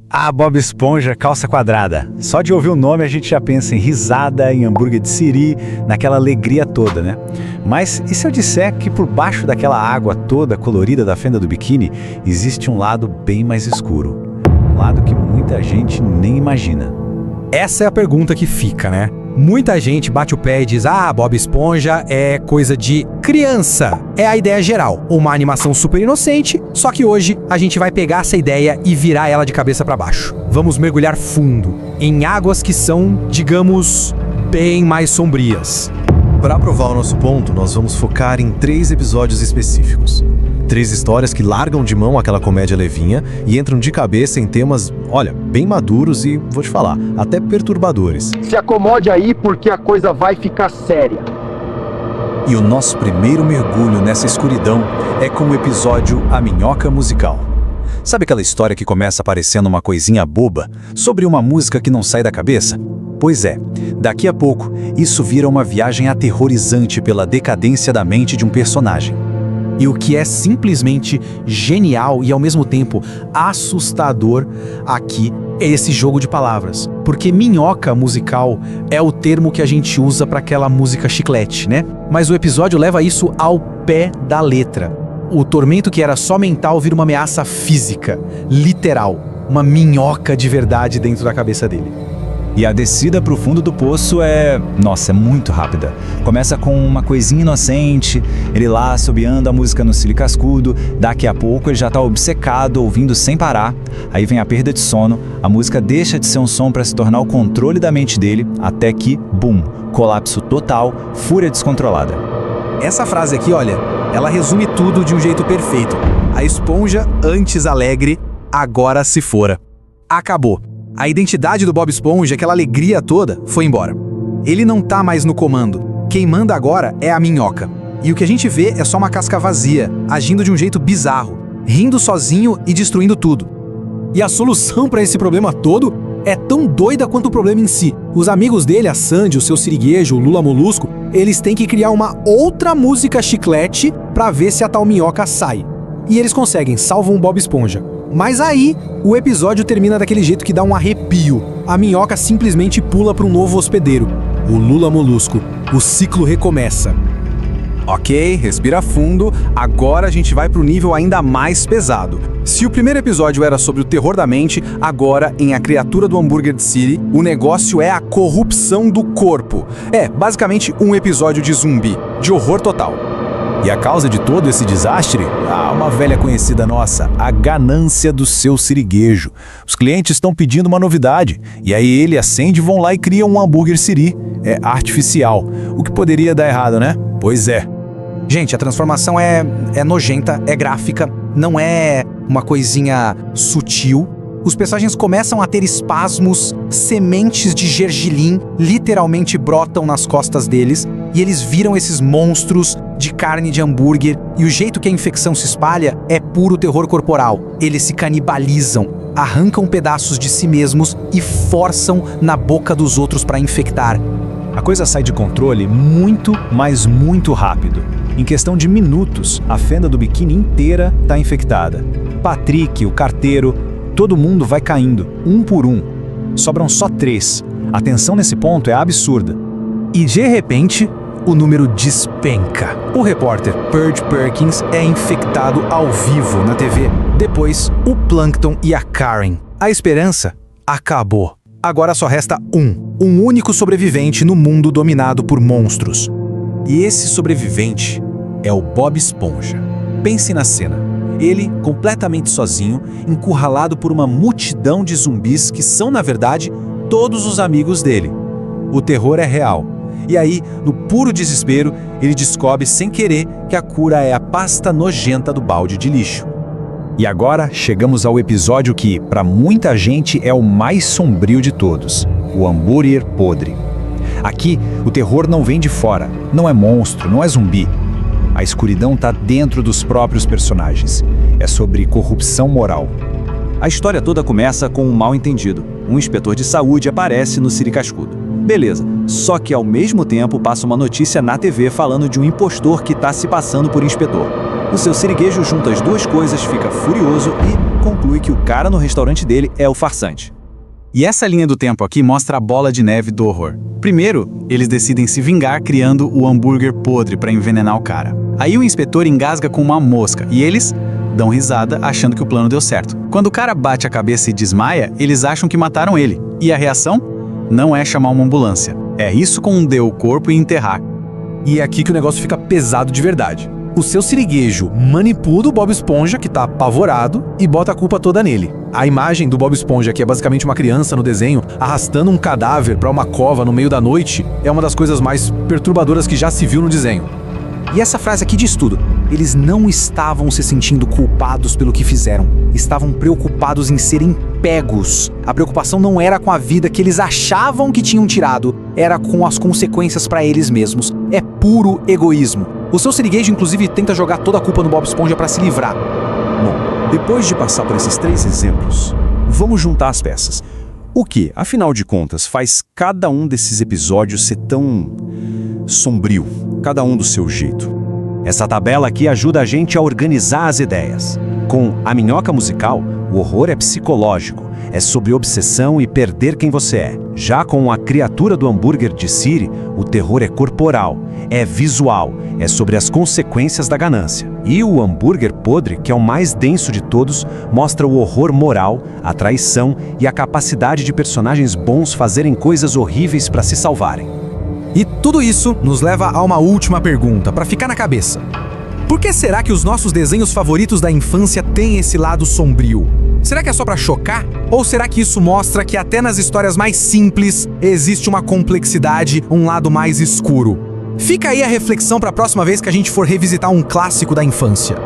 Ah, Bob Esponja, calça quadrada. Só de ouvir o nome a gente já pensa em risada, em hambúrguer de siri, naquela alegria toda, né? Mas e se eu disser que por baixo daquela água toda colorida da fenda do biquíni existe um lado bem mais escuro? Um lado que muita gente nem imagina. Essa é a pergunta que fica, né? Muita gente bate o pé e diz: ah, Bob Esponja é coisa de criança. É a ideia geral. Uma animação super inocente, só que hoje a gente vai pegar essa ideia e virar ela de cabeça para baixo. Vamos mergulhar fundo em águas que são, digamos, bem mais sombrias. Para provar o nosso ponto, nós vamos focar em 3 episódios específicos. 3 histórias que largam de mão aquela comédia levinha e entram de cabeça em temas, olha, bem maduros e, vou te falar, até perturbadores. Se acomode aí porque a coisa vai ficar séria. E o nosso primeiro mergulho nessa escuridão é com o episódio A Minhoca Musical. Sabe aquela história que começa parecendo uma coisinha boba, sobre uma música que não sai da cabeça? Pois é, daqui a pouco, isso vira uma viagem aterrorizante pela decadência da mente de um personagem. E o que é simplesmente genial e ao mesmo tempo assustador aqui é esse jogo de palavras. Porque minhoca musical é o termo que a gente usa para aquela música chiclete, né? Mas o episódio leva isso ao pé da letra. O tormento que era só mental vira uma ameaça física, literal. Uma minhoca de verdade dentro da cabeça dele. E a descida pro fundo do poço é muito rápida. Começa com uma coisinha inocente, ele lá assobiando a música no cílio cascudo, daqui a pouco ele já tá obcecado, ouvindo sem parar, aí vem a perda de sono, a música deixa de ser um som para se tornar o controle da mente dele, até que, bum, colapso total, fúria descontrolada. Essa frase aqui, olha, ela resume tudo de um jeito perfeito. A esponja, antes alegre, agora se fora. Acabou. A identidade do Bob Esponja, aquela alegria toda, foi embora. Ele não tá mais no comando. Quem manda agora é a minhoca. E o que a gente vê é só uma casca vazia, agindo de um jeito bizarro, rindo sozinho e destruindo tudo. E a solução para esse problema todo é tão doida quanto o problema em si. Os amigos dele, a Sandy, o seu siriguejo, o Lula Molusco, eles têm que criar uma outra música chiclete pra ver se a tal minhoca sai. E eles conseguem, salvam o Bob Esponja. Mas aí, o episódio termina daquele jeito que dá um arrepio. A minhoca simplesmente pula para um novo hospedeiro, o Lula Molusco. O ciclo recomeça. Ok, respira fundo, agora a gente vai para o nível ainda mais pesado. Se o primeiro episódio era sobre o terror da mente, agora, em A Criatura do Hambúrguer de Siri, o negócio é a corrupção do corpo. É, basicamente um episódio de zumbi, de horror total. E a causa de todo esse desastre? Uma velha conhecida nossa, a ganância do seu siriguejo. Os clientes estão pedindo uma novidade, e aí ele e a Sandy vão lá e criam um hambúrguer siri. É artificial, o que poderia dar errado, né? Pois é. Gente, a transformação é nojenta, é gráfica, não é uma coisinha sutil. Os personagens começam a ter espasmos, sementes de gergelim literalmente brotam nas costas deles e eles viram esses monstros de carne de hambúrguer e o jeito que a infecção se espalha é puro terror corporal. Eles se canibalizam, arrancam pedaços de si mesmos e forçam na boca dos outros para infectar. A coisa sai de controle muito, mas muito rápido. Em questão de minutos, a fenda do biquíni inteira está infectada. Patrick, o carteiro, todo mundo vai caindo, um por um. Sobram só 3. A tensão nesse ponto é absurda. E de repente, o número despenca. O repórter Purge Perkins é infectado ao vivo na TV. Depois, o Plankton e a Karen. A esperança acabou. Agora só resta um único sobrevivente no mundo dominado por monstros. E esse sobrevivente é o Bob Esponja. Pense na cena. Ele, completamente sozinho, encurralado por uma multidão de zumbis que são, na verdade, todos os amigos dele. O terror é real. E aí, no puro desespero, ele descobre sem querer que a cura é a pasta nojenta do balde de lixo. E agora chegamos ao episódio que, para muita gente, é o mais sombrio de todos: o hambúrguer podre. Aqui, o terror não vem de fora, não é monstro, não é zumbi. A escuridão está dentro dos próprios personagens. É sobre corrupção moral. A história toda começa com um mal-entendido. Um inspetor de saúde aparece no Siri Cascudo. Beleza, só que ao mesmo tempo passa uma notícia na TV falando de um impostor que está se passando por inspetor. O seu siriguejo junta as duas coisas, fica furioso e conclui que o cara no restaurante dele é o farsante. E essa linha do tempo aqui mostra a bola de neve do horror. Primeiro, eles decidem se vingar criando o hambúrguer podre para envenenar o cara. Aí o inspetor engasga com uma mosca e eles dão risada achando que o plano deu certo. Quando o cara bate a cabeça e desmaia, eles acham que mataram ele. E a reação? Não é chamar uma ambulância. É esconder o corpo e enterrar. E é aqui que o negócio fica pesado de verdade. O seu siriguejo manipula o Bob Esponja, que tá apavorado, e bota a culpa toda nele. A imagem do Bob Esponja, que é basicamente uma criança no desenho, arrastando um cadáver pra uma cova no meio da noite, é uma das coisas mais perturbadoras que já se viu no desenho. E essa frase aqui diz tudo. Eles não estavam se sentindo culpados pelo que fizeram. Estavam preocupados em serem pegos. A preocupação não era com a vida que eles achavam que tinham tirado, era com as consequências pra eles mesmos. É puro egoísmo. O seu siriguejo, inclusive, tenta jogar toda a culpa no Bob Esponja pra se livrar. Bom, depois de passar por esses 3 exemplos, vamos juntar as peças. O que, afinal de contas, faz cada um desses episódios ser tão sombrio, cada um do seu jeito? Essa tabela aqui ajuda a gente a organizar as ideias. Com A Minhoca Musical, o horror é psicológico, é sobre obsessão e perder quem você é. Já com A Criatura do Hambúrguer de Siri, o terror é corporal, é visual, é sobre as consequências da ganância. E o Hambúrguer Podre, que é o mais denso de todos, mostra o horror moral, a traição e a capacidade de personagens bons fazerem coisas horríveis para se salvarem. E tudo isso nos leva a uma última pergunta, pra ficar na cabeça. Por que será que os nossos desenhos favoritos da infância têm esse lado sombrio? Será que é só pra chocar? Ou será que isso mostra que até nas histórias mais simples existe uma complexidade, um lado mais escuro? Fica aí a reflexão pra próxima vez que a gente for revisitar um clássico da infância.